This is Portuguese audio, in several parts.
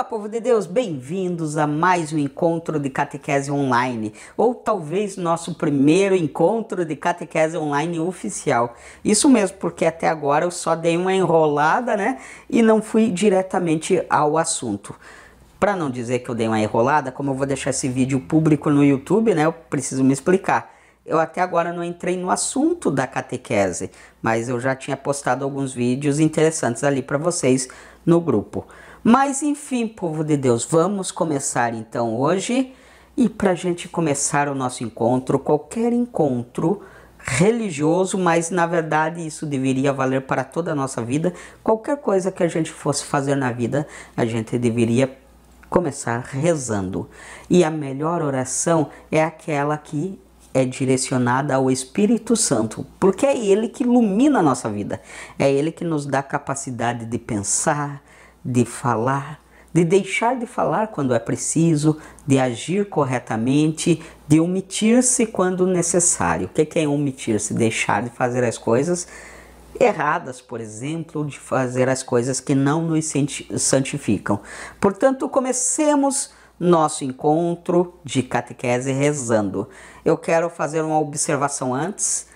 Povo de Deus, bem-vindos a mais um encontro de catequese online, ou talvez nosso primeiro encontro de catequese online oficial. Isso mesmo, porque até agora eu só dei uma enrolada, né, e não fui diretamente ao assunto. Para não dizer que eu dei uma enrolada, como eu vou deixar esse vídeo público no YouTube, né, eu preciso me explicar. Eu até agora não entrei no assunto da catequese, mas eu já tinha postado alguns vídeos interessantes ali para vocês no grupo. Mas enfim, povo de Deus, vamos começar então hoje. E para a gente começar o nosso encontro, qualquer encontro religioso, mas na verdade isso deveria valer para toda a nossa vida. Qualquer coisa que a gente fosse fazer na vida, a gente deveria começar rezando. E a melhor oração é aquela que é direcionada ao Espírito Santo, porque é Ele que ilumina a nossa vida, é Ele que nos dá capacidade de pensar, de falar, de deixar de falar quando é preciso, de agir corretamente, de omitir-se quando necessário. O que é omitir-se? Deixar de fazer as coisas erradas, por exemplo, de fazer as coisas que não nos santificam. Portanto, comecemos nosso encontro de catequese rezando. Eu quero fazer uma observação antes.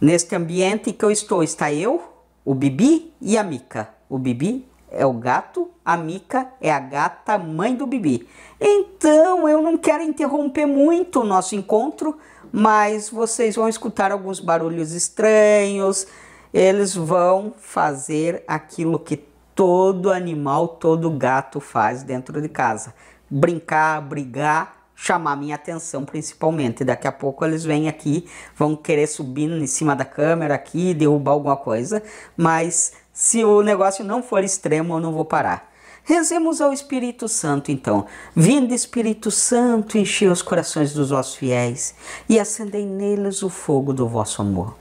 Neste ambiente que eu estou, está eu, o Bibi e a Mica. O Bibi é o gato, a Mica é a gata mãe do Bibi. Então eu não quero interromper muito o nosso encontro, mas vocês vão escutar alguns barulhos estranhos. Eles vão fazer aquilo que todo animal, todo gato faz dentro de casa. Brincar, brigar, chamar minha atenção principalmente. Daqui a pouco eles vêm aqui, vão querer subir em cima da câmera aqui, derrubar alguma coisa, mas se o negócio não for extremo, eu não vou parar. Rezemos ao Espírito Santo, então. Vinde, Espírito Santo, enchei os corações dos vossos fiéis e acendei neles o fogo do vosso amor.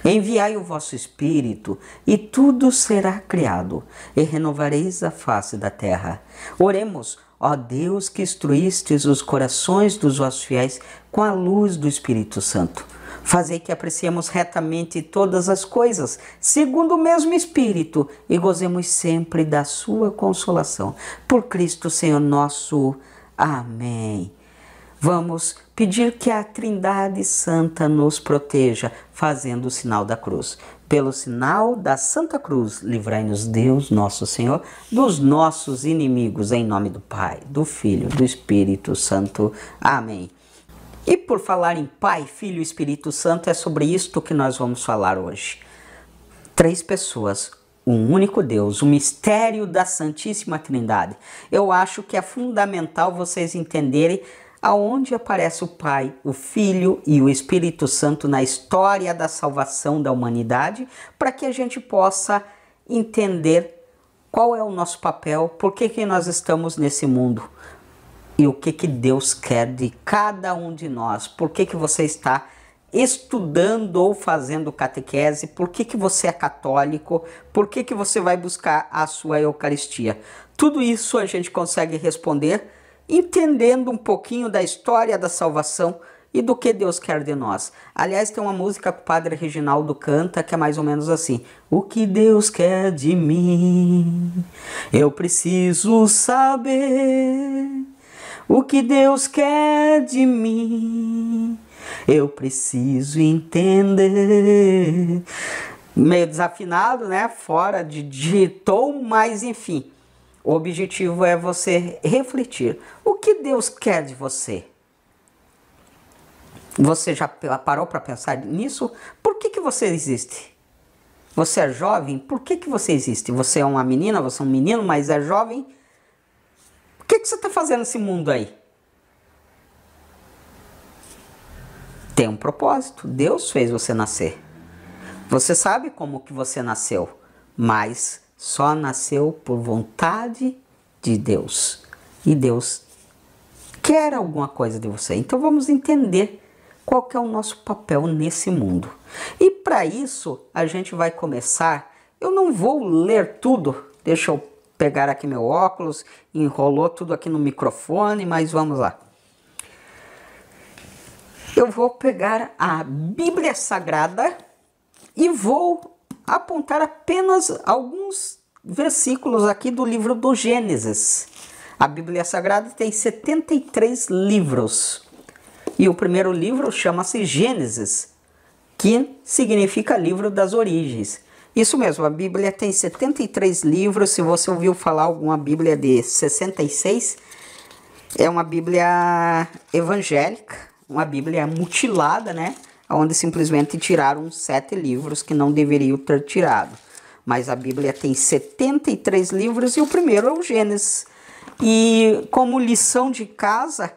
Enviai o vosso Espírito, e tudo será criado, e renovareis a face da terra. Oremos, ó Deus, que instruístes os corações dos vossos fiéis com a luz do Espírito Santo. Fazei que apreciemos retamente todas as coisas, segundo o mesmo Espírito, e gozemos sempre da sua consolação. Por Cristo Senhor nosso. Amém. Vamos pedir que a Trindade Santa nos proteja, fazendo o sinal da cruz. Pelo sinal da Santa Cruz, livrai-nos Deus, nosso Senhor, dos nossos inimigos, em nome do Pai, do Filho, do Espírito Santo. Amém. E por falar em Pai, Filho e Espírito Santo, é sobre isto que nós vamos falar hoje. Três pessoas, um único Deus, o mistério da Santíssima Trindade. Eu acho que é fundamental vocês entenderem aonde aparece o Pai, o Filho e o Espírito Santo na história da salvação da humanidade, para que a gente possa entender qual é o nosso papel, por que nós estamos nesse mundo e o que Deus quer de cada um de nós, por que você está estudando ou fazendo catequese, por que você é católico, por que você vai buscar a sua Eucaristia. Tudo isso a gente consegue responder entendendo um pouquinho da história da salvação e do que Deus quer de nós. Aliás, tem uma música que o Padre Reginaldo canta que é mais ou menos assim: o que Deus quer de mim, eu preciso saber. O que Deus quer de mim, eu preciso entender. Meio desafinado, né? Fora de tom, mas enfim. O objetivo é você refletir. O que Deus quer de você? Você já parou para pensar nisso? Por que você existe? Você é jovem? Por que você existe? Você é uma menina, você é um menino, mas é jovem? O que você está fazendo nesse mundo aí? Tem um propósito. Deus fez você nascer. Você sabe como que você nasceu, mas só nasceu por vontade de Deus. E Deus quer alguma coisa de você. Então vamos entender qual que é o nosso papel nesse mundo. E para isso a gente vai começar. Eu não vou ler tudo. Deixa eu pegar aqui meu óculos. Enrolou tudo aqui no microfone, mas vamos lá. Eu vou pegar a Bíblia Sagrada e vou apontar apenas alguns versículos aqui do livro do Gênesis. A Bíblia Sagrada tem 73 livros. E o primeiro livro chama-se Gênesis, que significa livro das origens. Isso mesmo, a Bíblia tem 73 livros. Se você ouviu falar alguma Bíblia de 66, é uma Bíblia evangélica, uma Bíblia mutilada, né? Onde simplesmente tiraram 7 livros que não deveriam ter tirado. Mas a Bíblia tem 73 livros e o primeiro é o Gênesis. E como lição de casa,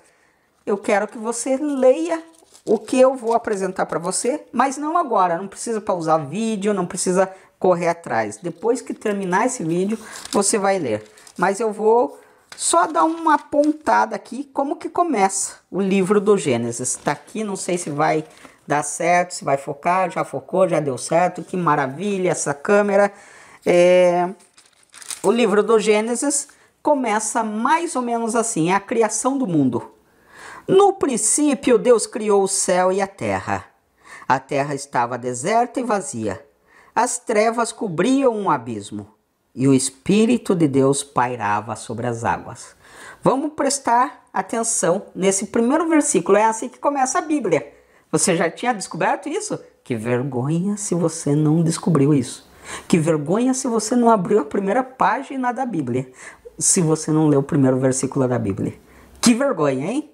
eu quero que você leia o que eu vou apresentar para você, mas não agora, não precisa pausar vídeo, não precisa correr atrás. Depois que terminar esse vídeo, você vai ler. Mas eu vou só dar uma pontada aqui, como que começa o livro do Gênesis. Está aqui, não sei se vai dar certo, se vai focar, já focou, já deu certo, que maravilha essa câmera. O livro do Gênesis começa mais ou menos assim, é a criação do mundo. No princípio, Deus criou o céu e a terra. A terra estava deserta e vazia. As trevas cobriam um abismo e o Espírito de Deus pairava sobre as águas. Vamos prestar atenção nesse primeiro versículo, é assim que começa a Bíblia. Você já tinha descoberto isso? Que vergonha se você não descobriu isso. Que vergonha se você não abriu a primeira página da Bíblia. Se você não leu o primeiro versículo da Bíblia. Que vergonha, hein?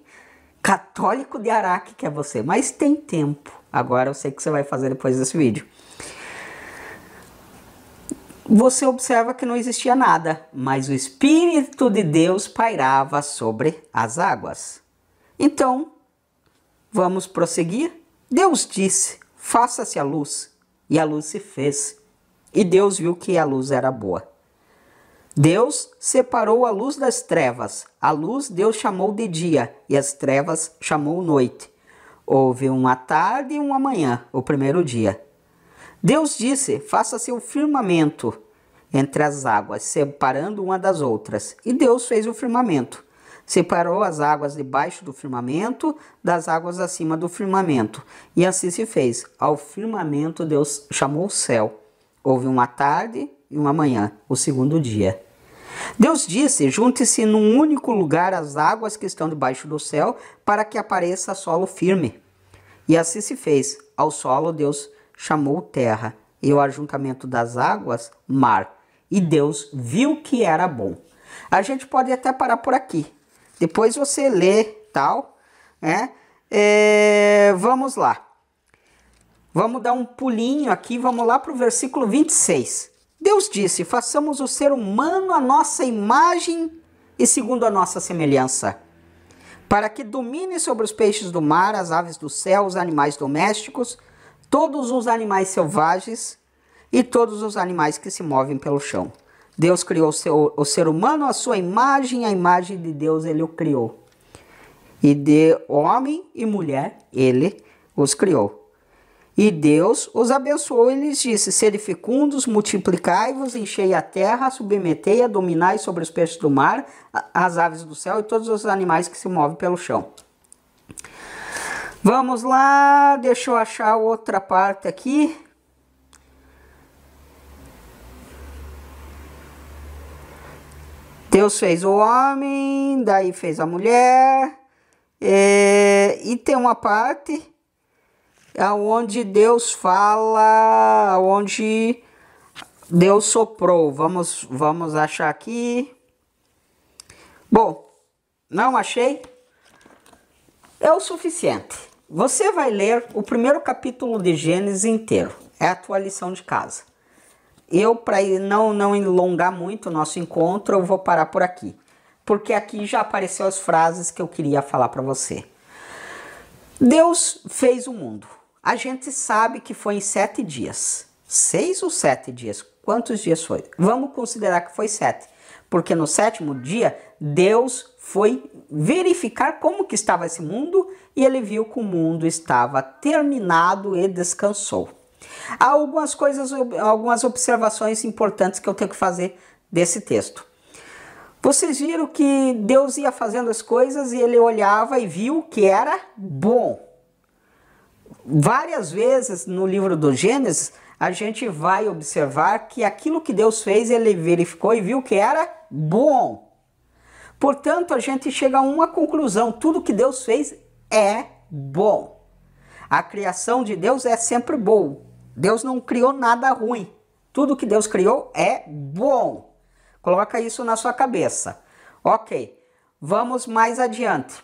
Católico de Araque que é você. Mas tem tempo. Agora eu sei que você vai fazer depois desse vídeo. Você observa que não existia nada, mas o Espírito de Deus pairava sobre as águas. Então, vamos prosseguir? Deus disse, faça-se a luz, e a luz se fez. E Deus viu que a luz era boa. Deus separou a luz das trevas. A luz Deus chamou de dia, e as trevas chamou noite. Houve uma tarde e uma manhã, o primeiro dia. Deus disse, faça-se o firmamento entre as águas, separando uma das outras. E Deus fez o firmamento. Separou as águas debaixo do firmamento das águas acima do firmamento. E assim se fez. Ao firmamento Deus chamou o céu. Houve uma tarde e uma manhã, o segundo dia. Deus disse, junte-se num único lugar as águas que estão debaixo do céu, para que apareça solo firme. E assim se fez. Ao solo Deus chamou terra, e o ajuntamento das águas, mar. E Deus viu que era bom. A gente pode até parar por aqui. Depois você lê tal, né? Vamos lá. Vamos dar um pulinho aqui, vamos lá para o versículo 26. Deus disse, façamos o ser humano à nossa imagem e segundo a nossa semelhança, para que domine sobre os peixes do mar, as aves do céu, os animais domésticos, todos os animais selvagens e todos os animais que se movem pelo chão. Deus criou o ser humano à sua imagem, a imagem de Deus ele o criou. E de homem e mulher ele os criou. E Deus os abençoou e lhes disse, sede fecundos, multiplicai-vos, enchei a terra, submetei-a, dominai sobre os peixes do mar, as aves do céu e todos os animais que se movem pelo chão. Vamos lá, deixa eu achar outra parte aqui. Deus fez o homem, daí fez a mulher, e tem uma parte onde Deus fala, onde Deus soprou. Vamos achar aqui. Bom, não achei? É o suficiente. Você vai ler o primeiro capítulo de Gênesis inteiro. É a tua lição de casa. Eu, para não alongar muito o nosso encontro, eu vou parar por aqui. Porque aqui já apareceu as frases que eu queria falar para você. Deus fez o mundo. A gente sabe que foi em 7 dias. 6 ou 7 dias? Quantos dias foi? Vamos considerar que foi 7. Porque no 7º dia, Deus foi verificar como que estava esse mundo e ele viu que o mundo estava terminado e descansou. Há algumas observações importantes que eu tenho que fazer desse texto. Vocês viram que Deus ia fazendo as coisas e ele olhava e viu que era bom. Várias vezes no livro do Gênesis, a gente vai observar que aquilo que Deus fez, ele verificou e viu que era bom. Portanto, a gente chega a uma conclusão: tudo que Deus fez é bom. A criação de Deus é sempre boa. Deus não criou nada ruim. Tudo que Deus criou é bom. Coloca isso na sua cabeça. Ok, vamos mais adiante.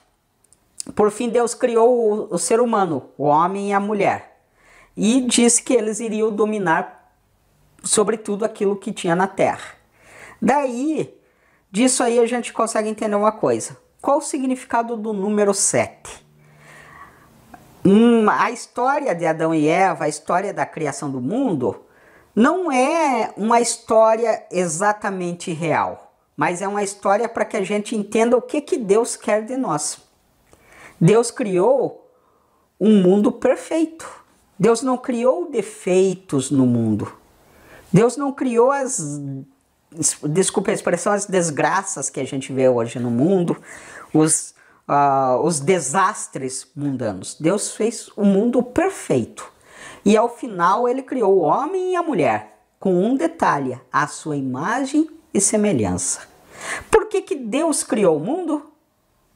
Por fim, Deus criou o ser humano, o homem e a mulher. E disse que eles iriam dominar sobre tudo aquilo que tinha na terra. Daí, disso aí a gente consegue entender uma coisa. Qual o significado do número 7? A história de Adão e Eva, a história da criação do mundo, não é uma história exatamente real, mas é uma história para que a gente entenda o que Deus quer de nós. Deus criou um mundo perfeito. Deus não criou defeitos no mundo. Deus não criou desculpa a expressão, as desgraças que a gente vê hoje no mundo, os desastres mundanos. Deus fez o mundo perfeito. E ao final ele criou o homem e a mulher, com um detalhe: a sua imagem e semelhança. Por que Deus criou o mundo?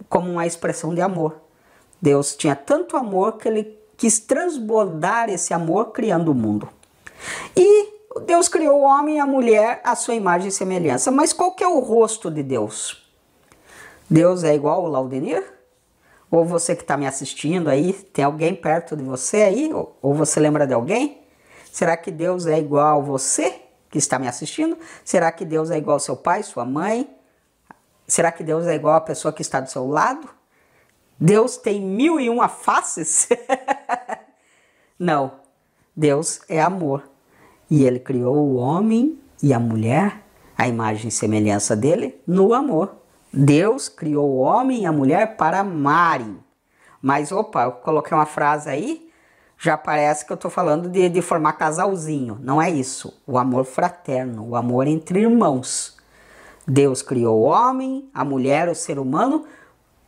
Como uma expressão de amor. Deus tinha tanto amor que ele quis transbordar esse amor criando o mundo. E Deus criou o homem e a mulher à sua imagem e semelhança. Mas qual que é o rosto de Deus? Deus é igual ao Laudenir? Ou você que está me assistindo aí, tem alguém perto de você aí? Ou você lembra de alguém? Será que Deus é igual a você que está me assistindo? Será que Deus é igual ao seu pai, sua mãe? Será que Deus é igual à pessoa que está do seu lado? Deus tem 1001 faces? Não, Deus é amor. E ele criou o homem e a mulher, a imagem e semelhança dele, no amor. Deus criou o homem e a mulher para amarem. Mas, opa, eu coloquei uma frase aí, já parece que eu estou falando de formar casalzinho. Não é isso. O amor fraterno, o amor entre irmãos. Deus criou o homem, a mulher, o ser humano,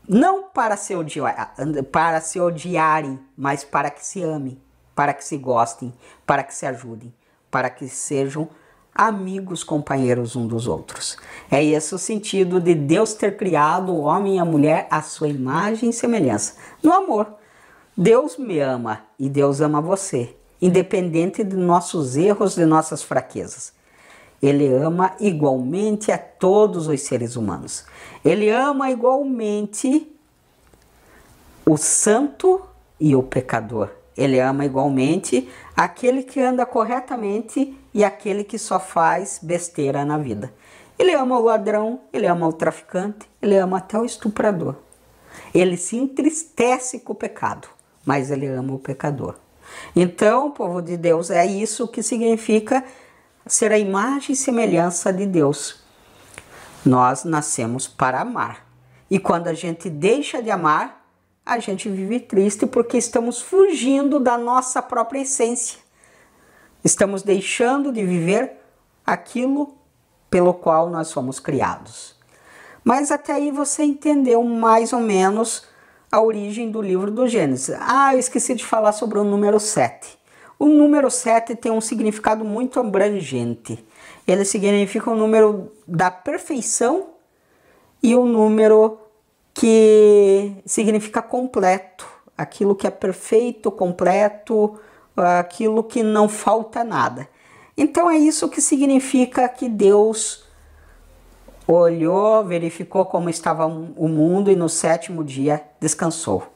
não para se odiarem, mas para que se amem, para que se gostem, para que se ajudem, para que sejam amigos, companheiros um dos outros. É esse o sentido de Deus ter criado o homem e a mulher à sua imagem e semelhança. No amor. Deus me ama e Deus ama você, independente de nossos erros, de nossas fraquezas. Ele ama igualmente a todos os seres humanos. Ele ama igualmente o santo e o pecador. Ele ama igualmente aquele que anda corretamente e aquele que só faz besteira na vida. Ele ama o ladrão, ele ama o traficante, ele ama até o estuprador. Ele se entristece com o pecado, mas ele ama o pecador. Então, povo de Deus, é isso que significa ser a imagem e semelhança de Deus. Nós nascemos para amar. E quando a gente deixa de amar, a gente vive triste porque estamos fugindo da nossa própria essência. Estamos deixando de viver aquilo pelo qual nós fomos criados. Mas até aí você entendeu mais ou menos a origem do livro do Gênesis. Eu esqueci de falar sobre o número 7. O número 7 tem um significado muito abrangente. Ele significa o número da perfeição e o número que significa completo. Aquilo que é perfeito, completo, aquilo que não falta nada. Então é isso que significa que Deus olhou, verificou como estava o mundo e no sétimo dia descansou.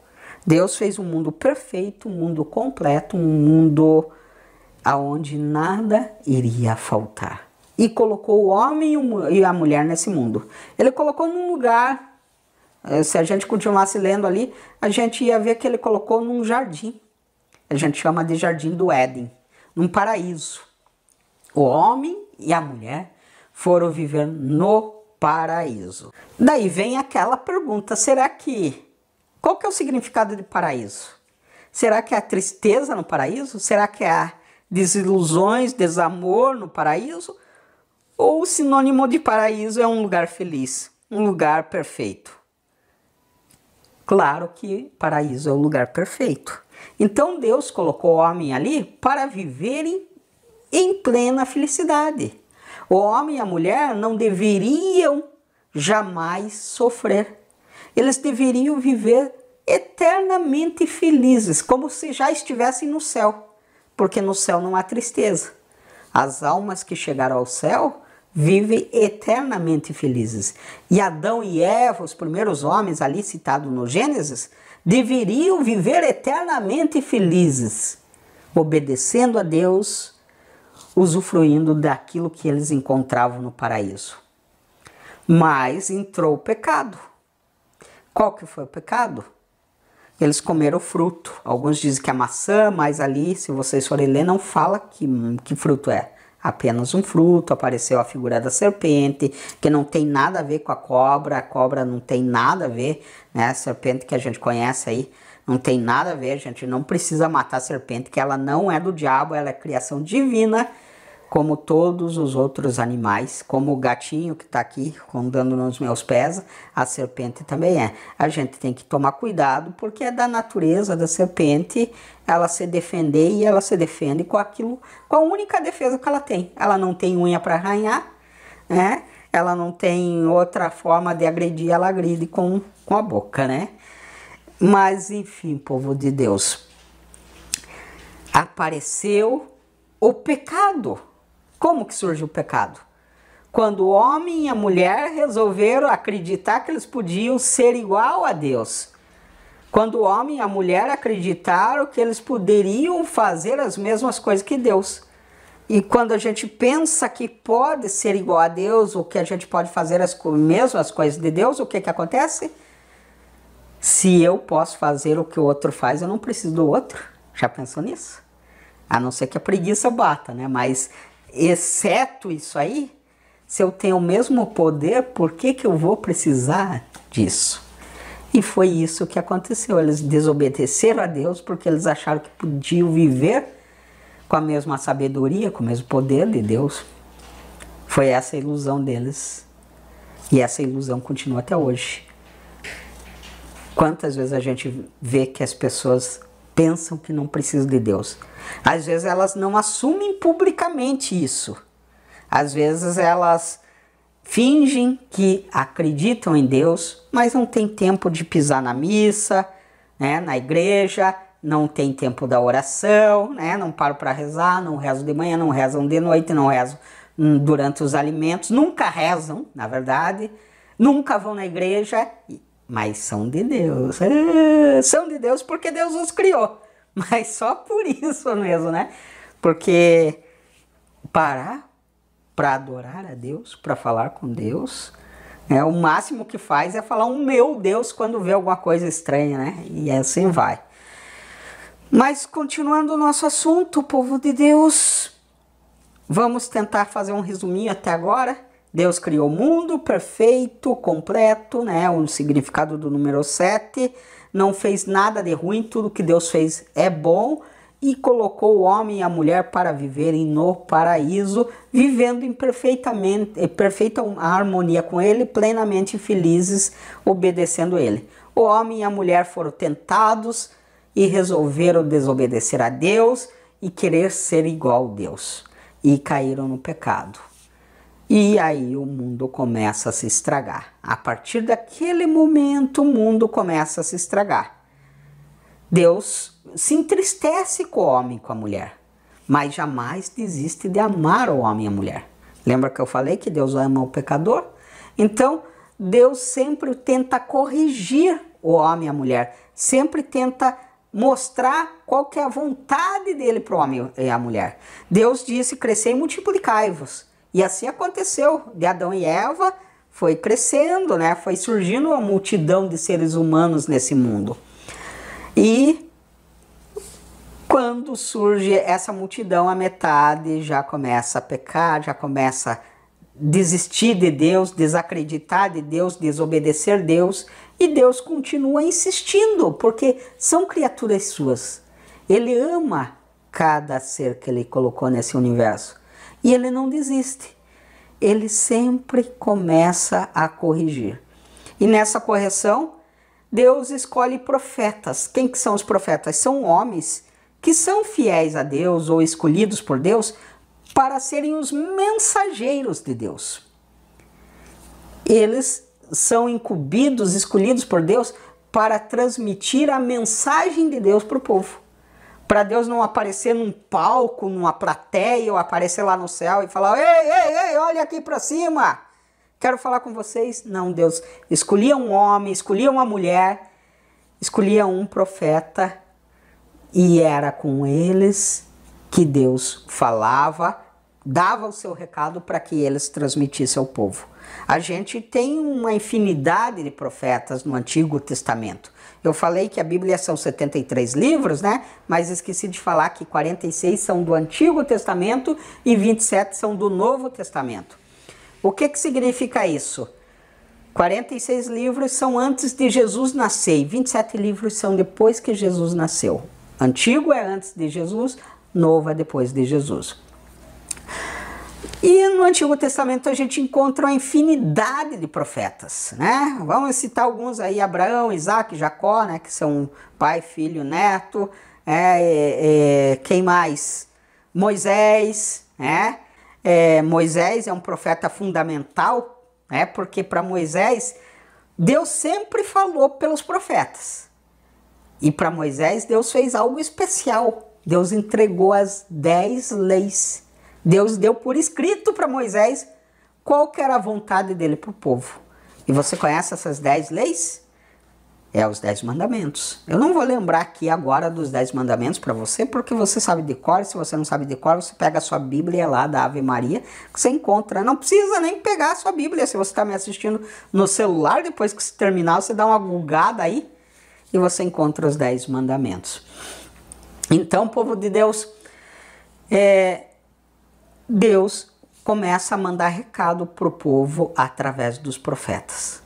Deus fez um mundo perfeito, um mundo completo, um mundo onde nada iria faltar. E colocou o homem e a mulher nesse mundo. Ele colocou num lugar, se a gente continuasse lendo ali, a gente ia ver que ele colocou num jardim. A gente chama de Jardim do Éden, num paraíso. O homem e a mulher foram viver no paraíso. Daí vem aquela pergunta, qual que é o significado de paraíso? Será que é a tristeza no paraíso? Será que é a desilusões, desamor no paraíso? Ou o sinônimo de paraíso é um lugar feliz, um lugar perfeito? Claro que paraíso é o lugar perfeito. Então Deus colocou o homem ali para viverem em plena felicidade. O homem e a mulher não deveriam jamais sofrer. Eles deveriam viver eternamente felizes, como se já estivessem no céu, porque no céu não há tristeza. As almas que chegaram ao céu vivem eternamente felizes. E Adão e Eva, os primeiros homens ali citados no Gênesis, deveriam viver eternamente felizes, obedecendo a Deus, usufruindo daquilo que eles encontravam no paraíso. Mas entrou o pecado. Qual que foi o pecado? Eles comeram o fruto. Alguns dizem que é maçã, mas ali, se vocês forem ler, não fala que fruto é. Apenas um fruto, apareceu a figura da serpente, que não tem nada a ver com a cobra não tem nada a ver, né? A serpente que a gente conhece aí, não tem nada a ver, a gente não precisa matar a serpente, que ela não é do diabo, ela é criação divina, como todos os outros animais, como o gatinho que está aqui rondando nos meus pés, a serpente também é. A gente tem que tomar cuidado, porque é da natureza da serpente ela se defender, e ela se defende com aquilo, com a única defesa que ela tem. Ela não tem unha para arranhar, né? Ela não tem outra forma de agredir, ela agride com a boca, né? Mas enfim, povo de Deus, apareceu o pecado. Como que surgiu o pecado? Quando o homem e a mulher resolveram acreditar que eles podiam ser igual a Deus. Quando o homem e a mulher acreditaram que eles poderiam fazer as mesmas coisas que Deus. E quando a gente pensa que pode ser igual a Deus, ou que a gente pode fazer as mesmas coisas de Deus, o que que acontece? Se eu posso fazer o que o outro faz, eu não preciso do outro. Já pensou nisso? A não ser que a preguiça bata, né? Mas exceto isso aí, se eu tenho o mesmo poder, por que que eu vou precisar disso? E foi isso que aconteceu. Eles desobedeceram a Deus porque eles acharam que podiam viver com a mesma sabedoria, com o mesmo poder de Deus. Foi essa a ilusão deles. E essa ilusão continua até hoje. Quantas vezes a gente vê que as pessoas pensam que não precisam de Deus? Às vezes elas não assumem publicamente isso. Às vezes elas fingem que acreditam em Deus, mas não tem tempo de pisar na missa, né, na igreja, não tem tempo da oração, né, não param para rezar, não rezam de manhã, não rezam de noite, não rezam durante os alimentos, nunca rezam, na verdade, nunca vão na igreja, mas são de Deus. São de Deus porque Deus os criou. Mas só por isso mesmo, né? Porque parar para adorar a Deus, para falar com Deus, o máximo que faz é falar um meu Deus quando vê alguma coisa estranha, né? E assim vai. Mas continuando o nosso assunto, povo de Deus, vamos tentar fazer um resuminho até agora. Deus criou o mundo perfeito, completo, né? O significado do número 7. Não fez nada de ruim, tudo que Deus fez é bom. E colocou o homem e a mulher para viverem no paraíso, vivendo em perfeita harmonia com ele, plenamente felizes, obedecendo ele. O homem e a mulher foram tentados e resolveram desobedecer a Deus e querer ser igual a Deus. E caíram no pecado. E aí o mundo começa a se estragar. A partir daquele momento, o mundo começa a se estragar. Deus se entristece com o homem e com a mulher, mas jamais desiste de amar o homem e a mulher. Lembra que eu falei que Deus ama o pecador? Então, Deus sempre tenta corrigir o homem e a mulher, sempre tenta mostrar qual que é a vontade dele para o homem e a mulher. Deus disse: crescei e multiplicai-vos. E assim aconteceu, de Adão e Eva foi crescendo, né? Foi surgindo uma multidão de seres humanos nesse mundo. E quando surge essa multidão, a metade já começa a pecar, já começa a desistir de Deus, desacreditar de Deus, desobedecer Deus. E Deus continua insistindo, porque são criaturas suas. Ele ama cada ser que ele colocou nesse universo. E ele não desiste, ele sempre começa a corrigir. E nessa correção, Deus escolhe profetas. Quem que são os profetas? São homens que são fiéis a Deus ou escolhidos por Deus para serem os mensageiros de Deus. Eles são incumbidos, escolhidos por Deus para transmitir a mensagem de Deus para o povo. Para Deus não aparecer num palco, numa plateia, ou aparecer lá no céu e falar: ei, olha aqui para cima, quero falar com vocês. Não, Deus escolhia um homem, escolhia uma mulher, escolhia um profeta, e era com eles que Deus falava, dava o seu recado para que eles transmitissem ao povo. A gente tem uma infinidade de profetas no Antigo Testamento. Eu falei que a Bíblia são 73 livros, né? Mas esqueci de falar que 46 são do Antigo Testamento e 27 são do Novo Testamento. O que significa isso? 46 livros são antes de Jesus nascer e 27 livros são depois que Jesus nasceu. Antigo é antes de Jesus, Novo é depois de Jesus. E no Antigo Testamento a gente encontra uma infinidade de profetas, né? Vamos citar alguns aí: Abraão, Isaac, Jacó, né? Que são pai, filho, neto. Quem mais? Moisés, né? Moisés é um profeta fundamental, né? Porque para Moisés, Deus sempre falou pelos profetas. E para Moisés, Deus fez algo especial. Deus entregou as 10 leis. Deus deu por escrito para Moisés qual que era a vontade dele para o povo. E você conhece essas 10 leis? É os 10 mandamentos. Eu não vou lembrar aqui agora dos 10 mandamentos para você, porque você sabe de cor. Se você não sabe de cor, você pega a sua Bíblia lá da Ave Maria, que você encontra. Não precisa nem pegar a sua Bíblia. Se você está me assistindo no celular, depois que você terminar, você dá uma googada aí e você encontra os 10 mandamentos. Então, povo de Deus, Deus começa a mandar recado para o povo através dos profetas.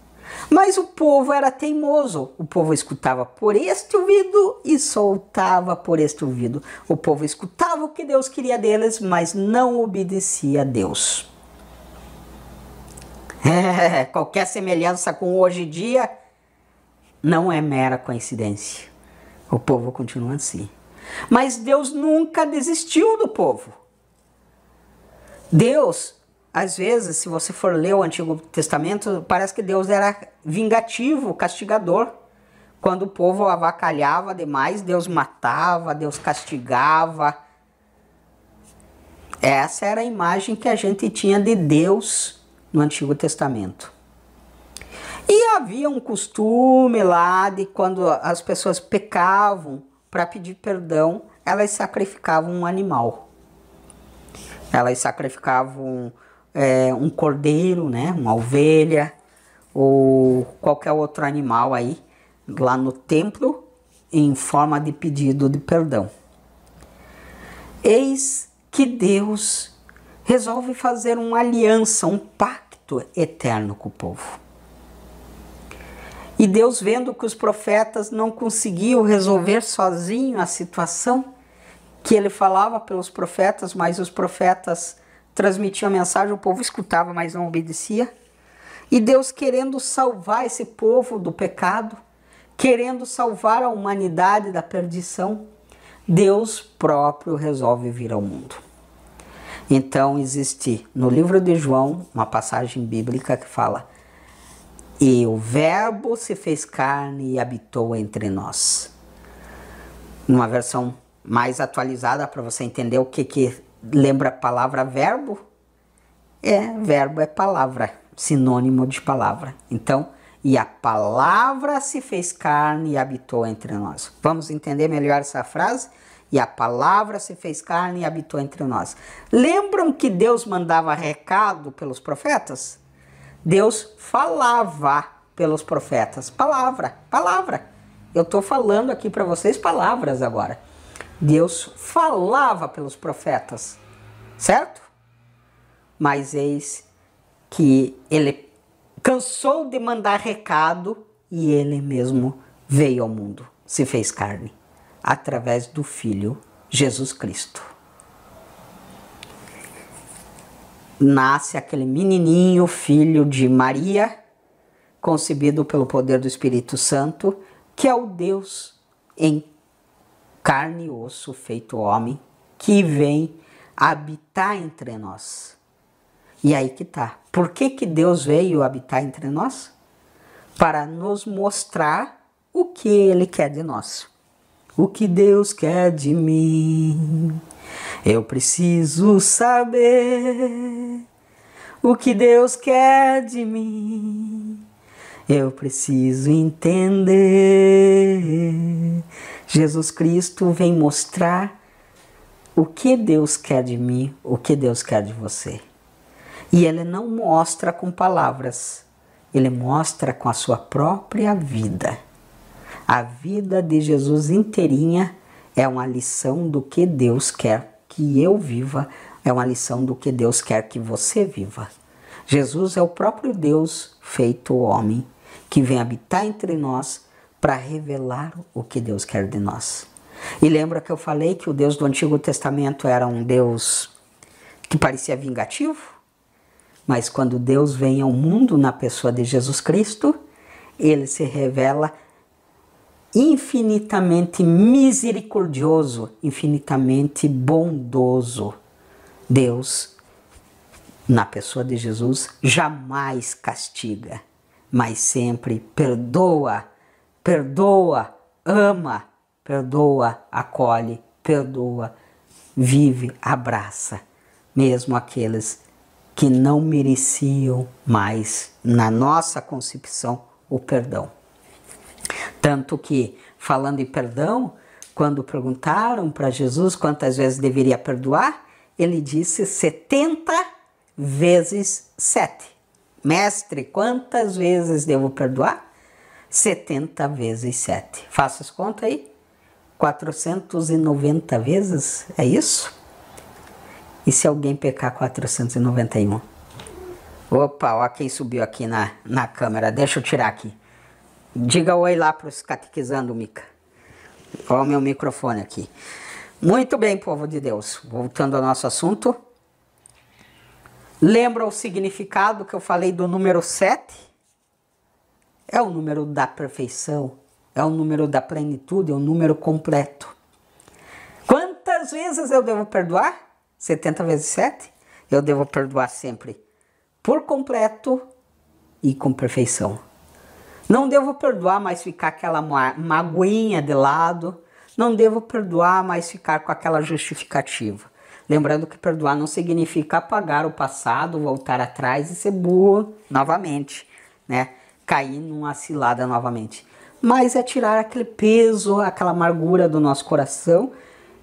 Mas o povo era teimoso. O povo escutava por este ouvido e soltava por este ouvido. O povo escutava o que Deus queria deles, mas não obedecia a Deus. Qualquer semelhança com hoje em dia não é mera coincidência. O povo continua assim. Mas Deus nunca desistiu do povo. Deus, às vezes, se você for ler o Antigo Testamento, parece que Deus era vingativo, castigador. Quando o povo avacalhava demais, Deus matava, Deus castigava. Essa era a imagem que a gente tinha de Deus no Antigo Testamento. E havia um costume lá de quando as pessoas pecavam, para pedir perdão, elas sacrificavam um animal. Elas sacrificavam um cordeiro, né, uma ovelha ou qualquer outro animal aí lá no templo em forma de pedido de perdão. Eis que Deus resolve fazer uma aliança, um pacto eterno com o povo. E Deus, vendo que os profetas não conseguiam resolver sozinho a situação, que ele falava pelos profetas, mas os profetas transmitiam a mensagem, o povo escutava, mas não obedecia. E Deus, querendo salvar esse povo do pecado, querendo salvar a humanidade da perdição, Deus próprio resolve vir ao mundo. Então existe no livro de João uma passagem bíblica que fala: e o Verbo se fez carne e habitou entre nós. Numa versão mais atualizada, para você entender o que lembra a palavra verbo. Verbo é palavra, sinônimo de palavra. Então, e a palavra se fez carne e habitou entre nós. Vamos entender melhor essa frase? E a palavra se fez carne e habitou entre nós. Lembram que Deus mandava recado pelos profetas? Deus falava pelos profetas. Palavra. Eu estou falando aqui para vocês palavras agora. Deus falava pelos profetas, certo? Mas eis que ele cansou de mandar recado e ele mesmo veio ao mundo, se fez carne, através do Filho Jesus Cristo. Nasce aquele menininho, filho de Maria, concebido pelo poder do Espírito Santo, que é o Deus em carne e osso feito homem, que vem habitar entre nós. E aí que tá. Por que Deus veio habitar entre nós? para nos mostrar o que Ele quer de nós. O que Deus quer de mim, eu preciso saber. O que Deus quer de mim, eu preciso entender. Jesus Cristo vem mostrar o que Deus quer de mim, o que Deus quer de você. E Ele não mostra com palavras, Ele mostra com a sua própria vida. A vida de Jesus inteirinha é uma lição do que Deus quer que eu viva, é uma lição do que Deus quer que você viva. Jesus é o próprio Deus feito homem, que vem habitar entre nós para revelar o que Deus quer de nós. E lembra que eu falei que o Deus do Antigo Testamento era um Deus que parecia vingativo? Mas quando Deus vem ao mundo na pessoa de Jesus Cristo, Ele se revela infinitamente misericordioso, infinitamente bondoso. Deus, na pessoa de Jesus, jamais castiga, mas sempre perdoa, ama, perdoa, acolhe, perdoa, vive, abraça, mesmo aqueles que não mereciam mais, na nossa concepção, o perdão. Tanto que, falando em perdão, quando perguntaram para Jesus quantas vezes deveria perdoar, Ele disse 70 vezes 7. Mestre, quantas vezes devo perdoar? 70 vezes 7. Faça as contas aí. 490 vezes, é isso? E se alguém pecar 491? Opa, ó quem subiu aqui na câmera. Deixa eu tirar aqui. Diga oi lá para os catequizando, Mica. Olha o meu microfone aqui. Muito bem, povo de Deus. Voltando ao nosso assunto. Lembra o significado que eu falei do número 7? É o número da perfeição. É o número da plenitude. É o número completo. Quantas vezes eu devo perdoar? 70 vezes 7? Eu devo perdoar sempre por completo e com perfeição. Não devo perdoar, mas ficar aquela magoinha de lado. Não devo perdoar, mas ficar com aquela justificativa. Lembrando que perdoar não significa apagar o passado, voltar atrás e ser burro novamente, né? Cair numa cilada novamente. Mas é tirar aquele peso, aquela amargura do nosso coração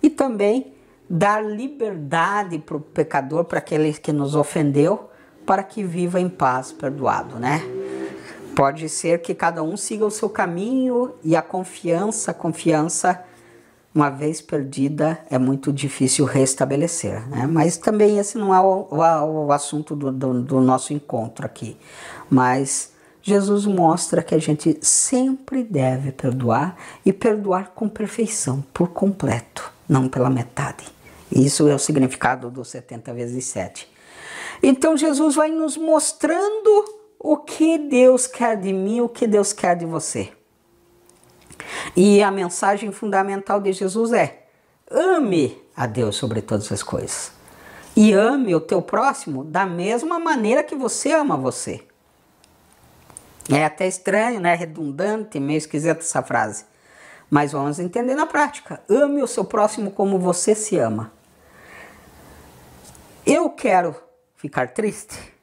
e também dar liberdade para o pecador, para aquele que nos ofendeu, para que viva em paz, perdoado, né? Pode ser que cada um siga o seu caminho e a confiança, uma vez perdida, é muito difícil restabelecer, né? Mas também esse não é o assunto do nosso encontro aqui. Mas Jesus mostra que a gente sempre deve perdoar e perdoar com perfeição, por completo, não pela metade. Isso é o significado do 70 vezes 7. Então Jesus vai nos mostrando o que Deus quer de mim, o que Deus quer de você. E a mensagem fundamental de Jesus é: ame a Deus sobre todas as coisas. E ame o teu próximo da mesma maneira que você ama você. É até estranho, né? Redundante, meio esquisita essa frase. Mas vamos entender na prática. Ame o seu próximo como você se ama. Eu quero ficar triste?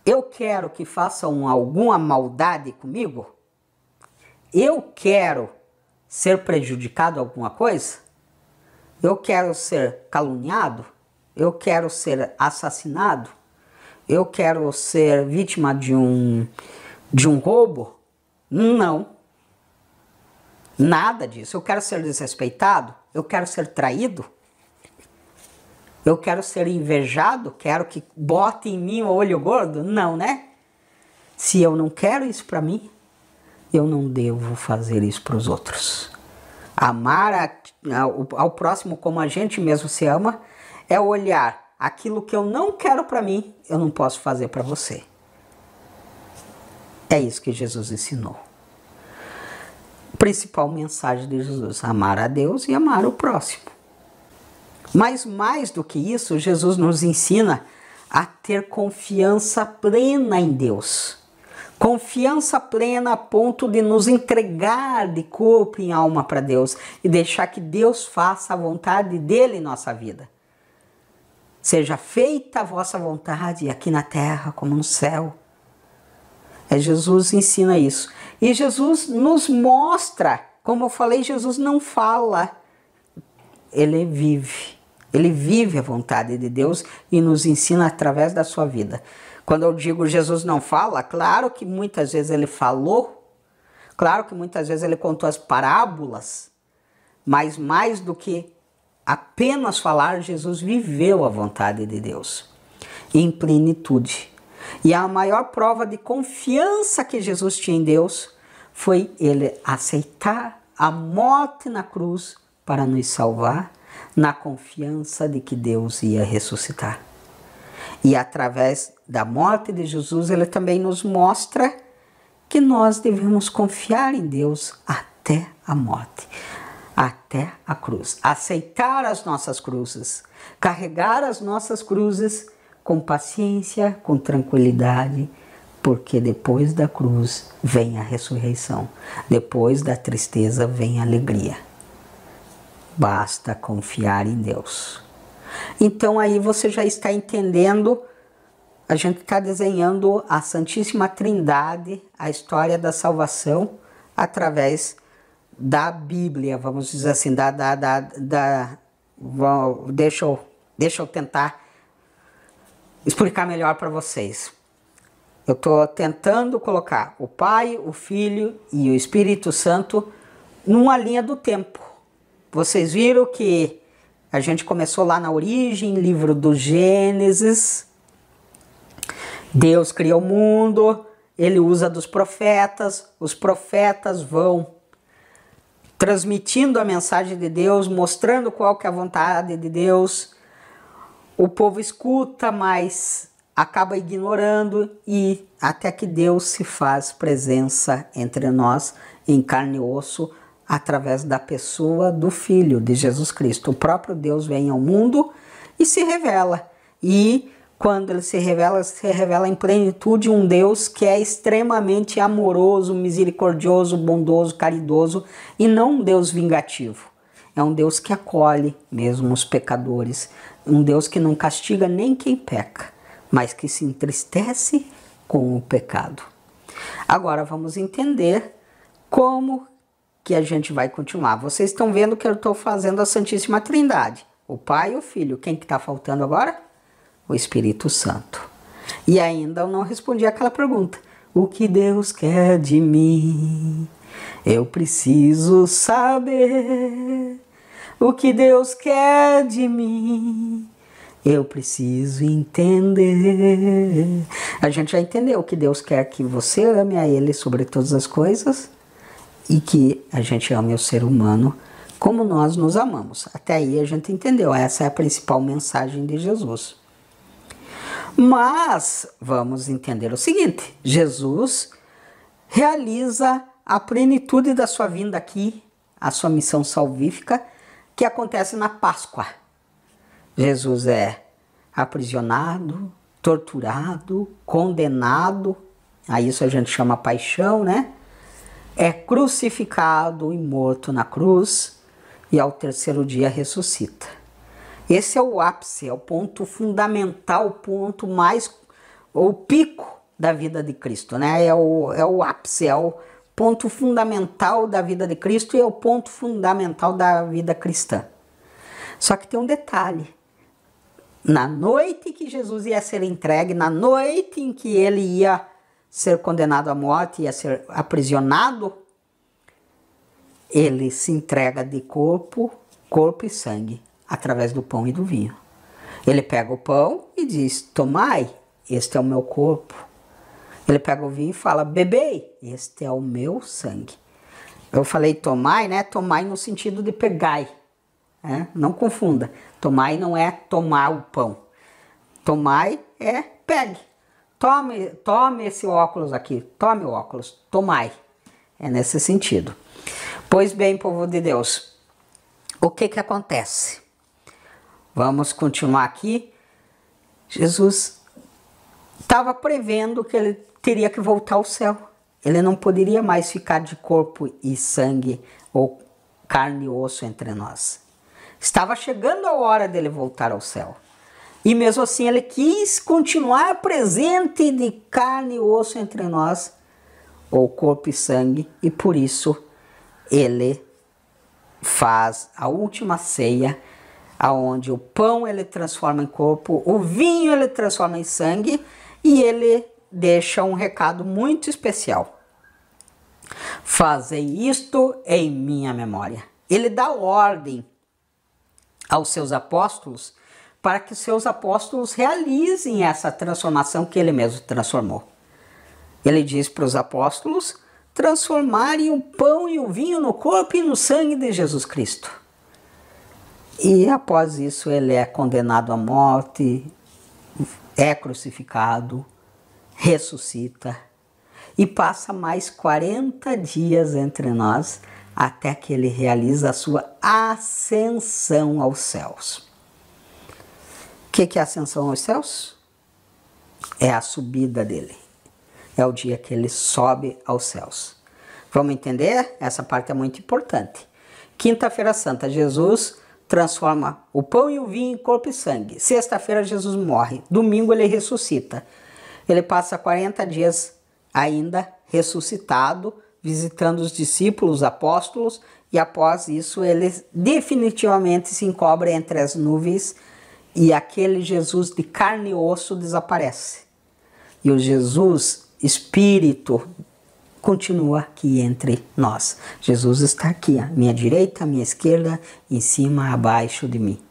Eu quero que façam alguma maldade comigo? Eu quero ser prejudicado alguma coisa? Eu quero ser caluniado? Eu quero ser assassinado? Eu quero ser vítima de um roubo? Não. Nada disso. Eu quero ser desrespeitado? Eu quero ser traído? Eu quero ser invejado? Quero que bote em mim o olho gordo? Não, né? Se eu não quero isso para mim, eu não devo fazer isso para os outros. Amar ao próximo como a gente mesmo se ama é olhar aquilo que eu não quero para mim, eu não posso fazer para você. É isso que Jesus ensinou. Principal mensagem de Jesus: amar a Deus e amar o próximo. Mas mais do que isso, Jesus nos ensina a ter confiança plena em Deus. Confiança plena a ponto de nos entregar de corpo e alma para Deus e deixar que Deus faça a vontade dele em nossa vida. Seja feita a vossa vontade aqui na terra como no céu. Jesus ensina isso. E Jesus nos mostra, como eu falei, Jesus não fala, ele vive. Ele vive a vontade de Deus e nos ensina através da sua vida. Quando eu digo Jesus não fala, claro que muitas vezes ele falou, claro que muitas vezes ele contou as parábolas, mas mais do que apenas falar, Jesus viveu a vontade de Deus em plenitude. E a maior prova de confiança que Jesus tinha em Deus foi ele aceitar a morte na cruz para nos salvar, na confiança de que Deus ia ressuscitar. E através da morte de Jesus, ele também nos mostra que nós devemos confiar em Deus até a morte, até a cruz. Aceitar as nossas cruzes, carregar as nossas cruzes com paciência, com tranquilidade, porque depois da cruz vem a ressurreição, depois da tristeza vem a alegria. Basta confiar em Deus. Então aí você já está entendendo, a gente está desenhando a Santíssima Trindade, a história da salvação, através da Bíblia, vamos dizer assim, deixa eu tentar explicar melhor para vocês. Eu estou tentando colocar o Pai, o Filho e o Espírito Santo numa linha do tempo. Vocês viram que a gente começou lá na origem, livro do Gênesis. Deus criou o mundo, ele usa dos profetas, os profetas vão transmitindo a mensagem de Deus, mostrando qual que é a vontade de Deus. O povo escuta, mas acaba ignorando e até que Deus se faz presença entre nós em carne e osso através da pessoa do Filho de Jesus Cristo. O próprio Deus vem ao mundo e se revela. E quando ele se revela em plenitude um Deus que é extremamente amoroso, misericordioso, bondoso, caridoso e não um Deus vingativo. É um Deus que acolhe mesmo os pecadores, um Deus que não castiga nem quem peca, mas que se entristece com o pecado. Agora vamos entender como que a gente vai continuar. Vocês estão vendo que eu estou fazendo a Santíssima Trindade, o Pai e o Filho. Quem que está faltando agora? O Espírito Santo. E ainda eu não respondi aquela pergunta. O que Deus quer de mim? Eu preciso saber. O que Deus quer de mim? Eu preciso entender. A gente já entendeu que Deus quer que você ame a Ele sobre todas as coisas e que a gente ame o ser humano como nós nos amamos. Até aí a gente entendeu. Essa é a principal mensagem de Jesus. Mas vamos entender o seguinte. Jesus realiza a plenitude da sua vinda aqui, a sua missão salvífica, que acontece na Páscoa. Jesus é aprisionado, torturado, condenado, a isso a gente chama paixão, né? É crucificado e morto na cruz e ao terceiro dia ressuscita. Esse é o ápice, é o ponto fundamental, o ponto mais, o pico da vida de Cristo, né? É o ápice, é o ponto fundamental da vida de Cristo e é o ponto fundamental da vida cristã. Só que tem um detalhe. Na noite que Jesus ia ser entregue, na noite em que ele ia ser condenado à morte, ia ser aprisionado, ele se entrega de corpo e sangue, através do pão e do vinho. Ele pega o pão e diz, tomai, este é o meu corpo. Ele pega o vinho e fala, bebei, este é o meu sangue. Eu falei tomai, né? Tomai no sentido de pegai. Não confunda. Tomai não é tomar o pão. Tomai é pegue. Tome esse óculos aqui. Tome o óculos. Tomai. É nesse sentido. Pois bem, povo de Deus, o que que acontece? Vamos continuar aqui. Jesus estava prevendo que ele teria que voltar ao céu. Ele não poderia mais ficar de corpo e sangue ou carne e osso entre nós. Estava chegando a hora dele voltar ao céu. E mesmo assim ele quis continuar presente de carne e osso entre nós, ou corpo e sangue, e por isso ele faz a última ceia, aonde o pão ele transforma em corpo, o vinho ele transforma em sangue, e ele deixa um recado muito especial. Fazei isto em minha memória. Ele dá ordem aos seus apóstolos para que seus apóstolos realizem essa transformação que ele mesmo transformou. Ele diz para os apóstolos transformarem o pão e o vinho no corpo e no sangue de Jesus Cristo. E após isso ele é condenado à morte, é crucificado, ressuscita e passa mais 40 dias entre nós até que ele realiza a sua ascensão aos céus. O que é a ascensão aos céus? É a subida dele. É o dia que ele sobe aos céus. Vamos entender? Essa parte é muito importante. Quinta-feira Santa, Jesus transforma o pão e o vinho em corpo e sangue. Sexta-feira, Jesus morre. Domingo, ele ressuscita. Ele passa 40 dias ainda ressuscitado, visitando os discípulos, os apóstolos, e após isso, ele definitivamente se encobre entre as nuvens e aquele Jesus de carne e osso desaparece. E o Jesus Espírito continua aqui entre nós. Jesus está aqui, à minha direita, à minha esquerda, em cima, abaixo de mim.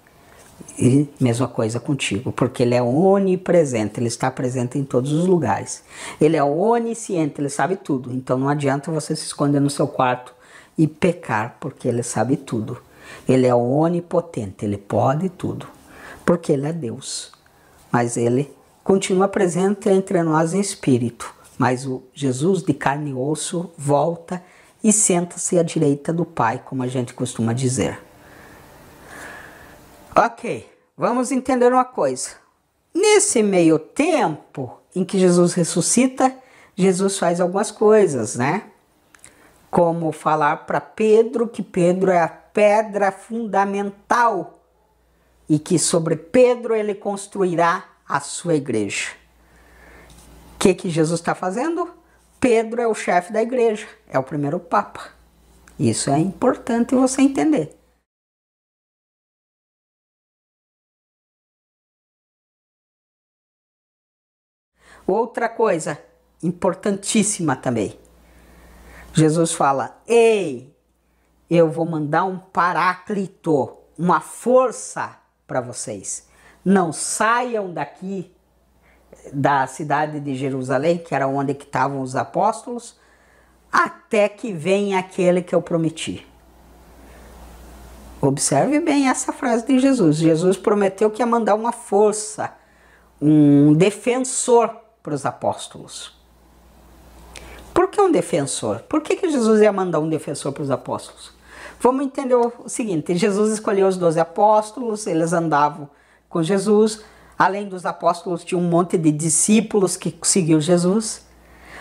E mesma coisa contigo, porque ele é onipresente, ele está presente em todos os lugares. Ele é onisciente, ele sabe tudo. Então não adianta você se esconder no seu quarto e pecar, porque ele sabe tudo. Ele é onipotente, ele pode tudo, porque ele é Deus. Mas ele continua presente entre nós em espírito. Mas o Jesus de carne e osso volta e senta-se à direita do Pai, como a gente costuma dizer. Ok, vamos entender uma coisa. Nesse meio tempo em que Jesus ressuscita, Jesus faz algumas coisas, né? Como falar para Pedro que Pedro é a pedra fundamental e que sobre Pedro ele construirá a sua igreja. O que Jesus está fazendo? Pedro é o chefe da igreja, é o primeiro papa. Isso é importante você entender. Outra coisa importantíssima também. Jesus fala, ei, eu vou mandar um paráclito, uma força para vocês. Não saiam daqui da cidade de Jerusalém, que era onde estavam os apóstolos, até que venha aquele que eu prometi. Observe bem essa frase de Jesus. Jesus prometeu que ia mandar uma força, um defensor para os apóstolos. Por que um defensor? Por que Jesus ia mandar um defensor para os apóstolos? Vamos entender o seguinte, Jesus escolheu os 12 apóstolos, eles andavam com Jesus, além dos apóstolos tinha um monte de discípulos que seguiu Jesus,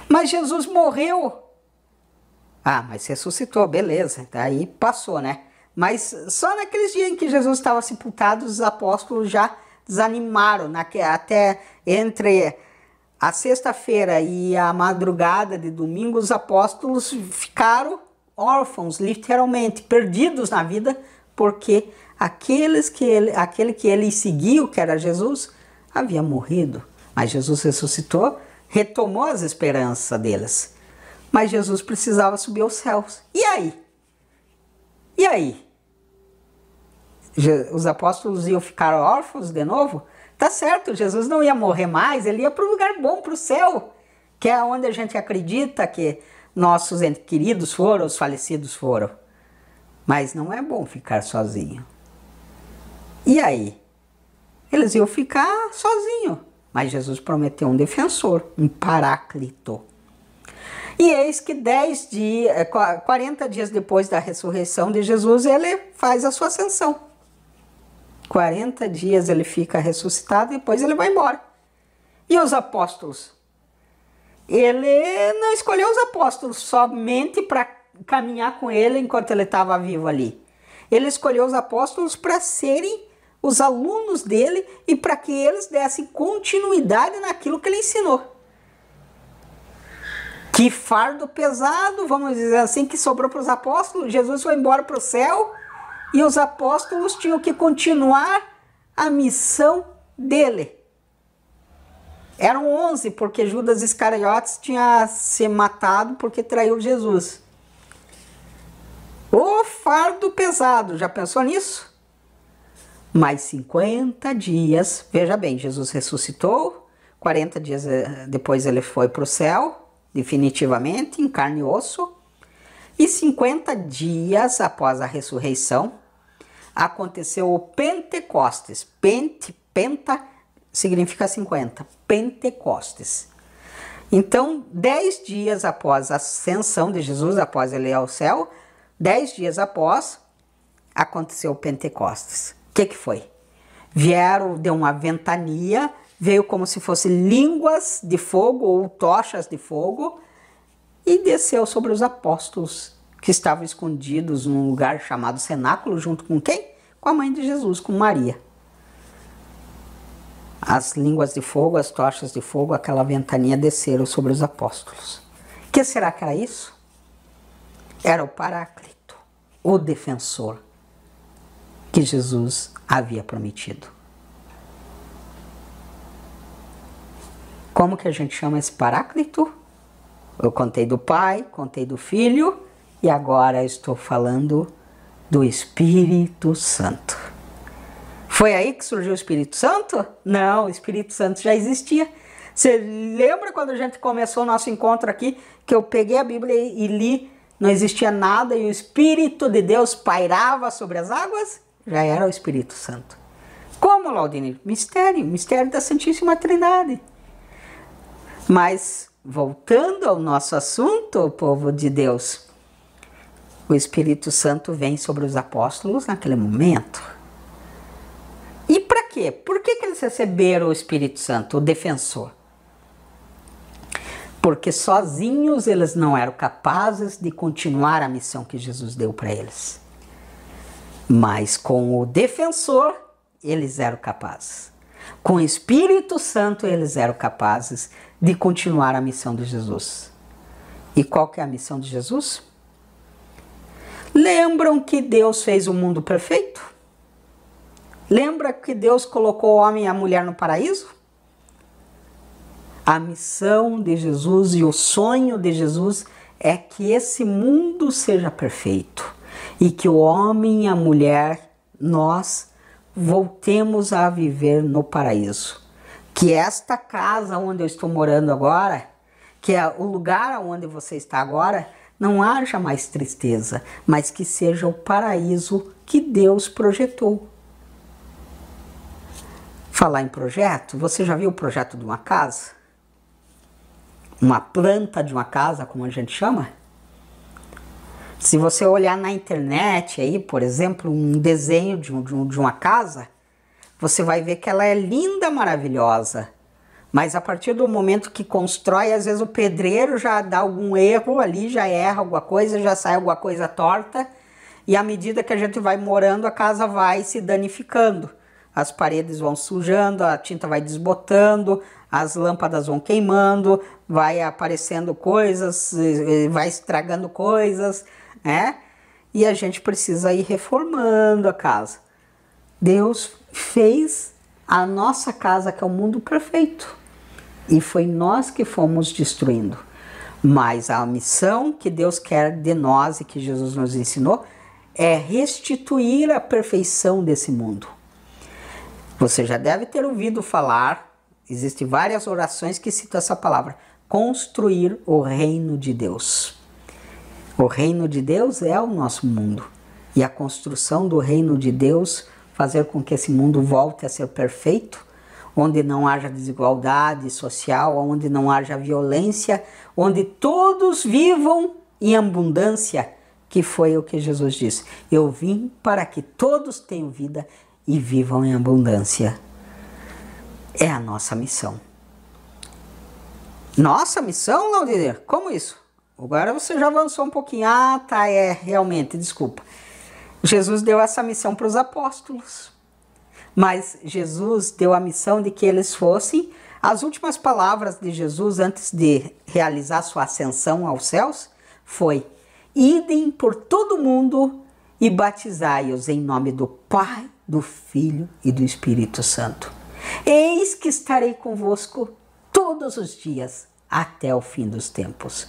mas Jesus morreu. Ah, mas ressuscitou, beleza, aí passou, né? Mas só naqueles dias em que Jesus estava sepultado, os apóstolos já desanimaram, até entre a sexta-feira e a madrugada de domingo, os apóstolos ficaram órfãos, literalmente, perdidos na vida, porque aquele que ele seguiu, que era Jesus, havia morrido. Mas Jesus ressuscitou, retomou as esperanças deles. Mas Jesus precisava subir aos céus. E aí? E aí? Os apóstolos iam ficar órfãos de novo? Tá certo, Jesus não ia morrer mais, ele ia para um lugar bom, para o céu, que é onde a gente acredita que nossos entes queridos foram, os falecidos foram. Mas não é bom ficar sozinho. E aí? Eles iam ficar sozinhos, mas Jesus prometeu um defensor, um paráclito. E eis que 40 dias depois da ressurreição de Jesus, ele faz a sua ascensão. 40 dias ele fica ressuscitado e depois ele vai embora. E os apóstolos? Ele não escolheu os apóstolos somente para caminhar com ele enquanto ele estava vivo ali. Ele escolheu os apóstolos para serem os alunos dele e para que eles dessem continuidade naquilo que ele ensinou. Que fardo pesado, vamos dizer assim, que sobrou para os apóstolos. Jesus foi embora para o céu e os apóstolos tinham que continuar a missão dele. Eram 11, porque Judas Iscariotes tinha se matado porque traiu Jesus. O fardo pesado, já pensou nisso? Mais 50 dias, veja bem, Jesus ressuscitou, 40 dias depois ele foi para o céu, definitivamente, em carne e osso, e 50 dias após a ressurreição, aconteceu o Pentecostes. Penta significa 50, Pentecostes. Então, 10 dias após a ascensão de Jesus, após ele ir ao céu, 10 dias após, aconteceu o Pentecostes. O que foi? Vieram, deu uma ventania, veio como se fossem línguas de fogo ou tochas de fogo e desceu sobre os apóstolos que estavam escondidos num lugar chamado cenáculo, junto com quem? Com a mãe de Jesus, com Maria. As línguas de fogo, as tochas de fogo, aquela ventania desceram sobre os apóstolos. O que será que era isso? Era o Paráclito, o defensor que Jesus havia prometido. Como que a gente chama esse Paráclito? Eu contei do Pai, contei do Filho e agora estou falando do Espírito Santo. Foi aí que surgiu o Espírito Santo? Não, o Espírito Santo já existia. Você lembra quando a gente começou o nosso encontro aqui, que eu peguei a Bíblia e li, não existia nada e o Espírito de Deus pairava sobre as águas? Já era o Espírito Santo. Como, Laudine? Mistério da Santíssima Trindade. Mas, voltando ao nosso assunto, povo de Deus, o Espírito Santo vem sobre os apóstolos naquele momento. E para quê? Por que eles receberam o Espírito Santo, o defensor? Porque sozinhos eles não eram capazes de continuar a missão que Jesus deu para eles. Mas com o defensor, eles eram capazes. Com o Espírito Santo, eles eram capazes de continuar a missão de Jesus. E qual que é a missão de Jesus? Lembram que Deus fez o mundo perfeito? Lembra que Deus colocou o homem e a mulher no paraíso? A missão de Jesus e o sonho de Jesus é que esse mundo seja perfeito e que o homem e a mulher, nós, voltemos a viver no paraíso. Que esta casa onde eu estou morando agora, que é o lugar onde você está agora, não haja mais tristeza, mas que seja o paraíso que Deus projetou. Falar em projeto, você já viu o projeto de uma casa? Uma planta de uma casa, como a gente chama? Se você olhar na internet aí, por exemplo, um desenho de uma casa, você vai ver que ela é linda, maravilhosa. Mas a partir do momento que constrói, às vezes o pedreiro já dá algum erro ali, já erra alguma coisa, já sai alguma coisa torta. E à medida que a gente vai morando, a casa vai se danificando. As paredes vão sujando, a tinta vai desbotando, as lâmpadas vão queimando, vai aparecendo coisas, vai estragando coisas, né? E a gente precisa ir reformando a casa. Deus fez a nossa casa, que é o mundo perfeito, e foi nós que fomos destruindo. Mas a missão que Deus quer de nós e que Jesus nos ensinou é restituir a perfeição desse mundo. Você já deve ter ouvido falar, existem várias orações que citam essa palavra, construir o reino de Deus. O reino de Deus é o nosso mundo. E a construção do reino de Deus, fazer com que esse mundo volte a ser perfeito, onde não haja desigualdade social, onde não haja violência, onde todos vivam em abundância, que foi o que Jesus disse. Eu vim para que todos tenham vida e vivam em abundância. É a nossa missão. Nossa missão, Laudir? Como isso? Agora você já avançou um pouquinho. Ah, tá, realmente, desculpa. Jesus deu essa missão para os apóstolos. Mas Jesus deu a missão de que eles fossem. As últimas palavras de Jesus antes de realizar sua ascensão aos céus foi: idem por todo mundo e batizai-os em nome do Pai, do Filho e do Espírito Santo. Eis que estarei convosco todos os dias até o fim dos tempos.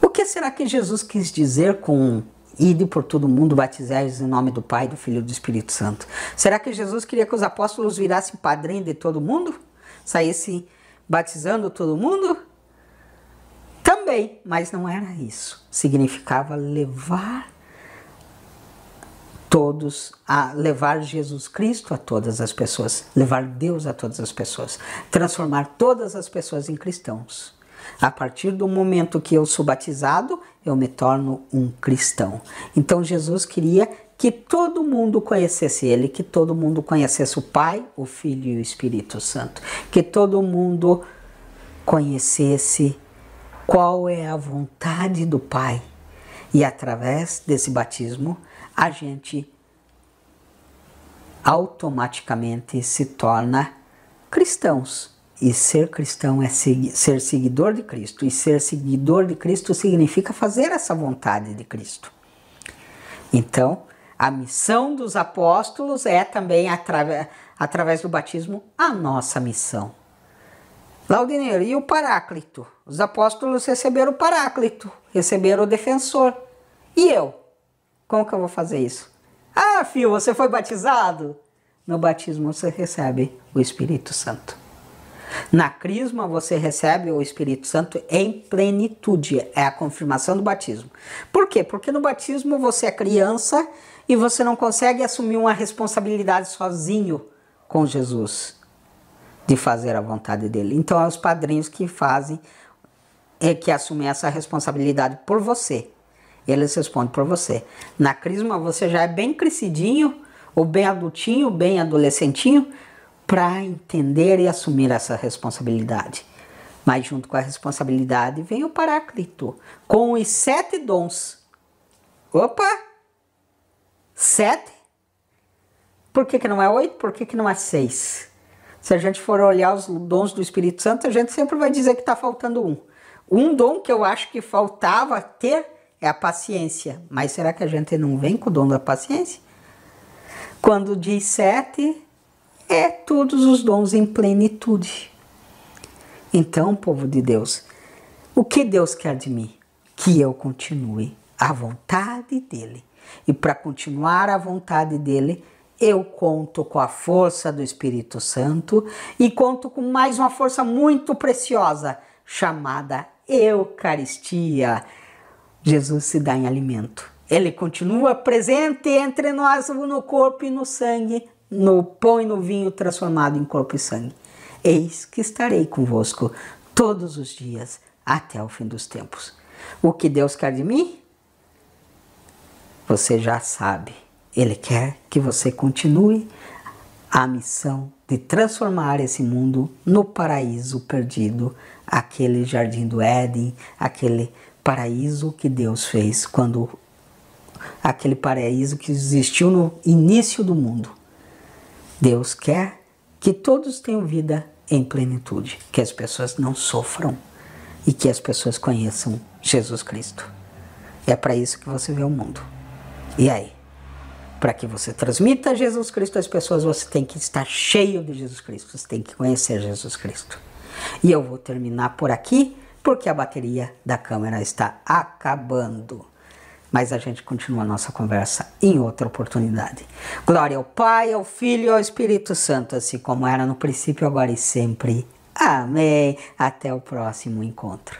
O que será que Jesus quis dizer com ide por todo mundo, batizai-os em nome do Pai, do Filho e do Espírito Santo? Será que Jesus queria que os apóstolos virassem padrinho de todo mundo? Saíssem batizando todo mundo? Também, mas não era isso. Significava levar Jesus Cristo a todas as pessoas, levar Deus a todas as pessoas, transformar todas as pessoas em cristãos. A partir do momento que eu sou batizado, eu me torno um cristão. Então Jesus queria que todo mundo conhecesse Ele, que todo mundo conhecesse o Pai, o Filho e o Espírito Santo, que todo mundo conhecesse qual é a vontade do Pai. E através desse batismo, a gente automaticamente se torna cristãos. E ser cristão é ser seguidor de Cristo. E ser seguidor de Cristo significa fazer essa vontade de Cristo. Então, a missão dos apóstolos é também, através do batismo, a nossa missão. Laudineiro, e o Paráclito? Os apóstolos receberam o Paráclito, receberam o defensor. E eu? Como que eu vou fazer isso? Ah, filho, você foi batizado? No batismo você recebe o Espírito Santo. Na crisma você recebe o Espírito Santo em plenitude. É a confirmação do batismo. Por quê? Porque no batismo você é criança e você não consegue assumir uma responsabilidade sozinho com Jesus, de fazer a vontade dele. Então, é os padrinhos que que assumem essa responsabilidade por você. Eles respondem por você. Na crisma você já é bem crescidinho, ou bem adultinho, bem adolescentinho, para entender e assumir essa responsabilidade. Mas junto com a responsabilidade vem o Paráclito, com os 7 dons. Opa! 7? Por que não é 8? Por que não é 6? Se a gente for olhar os dons do Espírito Santo, a gente sempre vai dizer que está faltando um. Um dom que eu acho que faltava ter é a paciência. Mas será que a gente não vem com o dom da paciência? Quando diz 7, é todos os dons em plenitude. Então, povo de Deus, o que Deus quer de mim? Que eu continue a vontade dEle. E para continuar a vontade dEle, eu conto com a força do Espírito Santo e conto com mais uma força muito preciosa, chamada Eucaristia. Jesus se dá em alimento. Ele continua presente entre nós no corpo e no sangue, no pão e no vinho transformado em corpo e sangue. Eis que estarei convosco todos os dias até o fim dos tempos. O que Deus quer de mim? Você já sabe. Ele quer que você continue a missão de transformar esse mundo no paraíso perdido, aquele jardim do Éden, aquele paraíso que Deus fez aquele paraíso que existiu no início do mundo. Deus quer que todos tenham vida em plenitude, que as pessoas não sofram e que as pessoas conheçam Jesus Cristo. É para isso que você vê o mundo. E aí? Para que você transmita Jesus Cristo às pessoas, você tem que estar cheio de Jesus Cristo, você tem que conhecer Jesus Cristo. E eu vou terminar por aqui, porque a bateria da câmera está acabando. Mas a gente continua a nossa conversa em outra oportunidade. Glória ao Pai, ao Filho e ao Espírito Santo, assim como era no princípio, agora e sempre. Amém. Até o próximo encontro.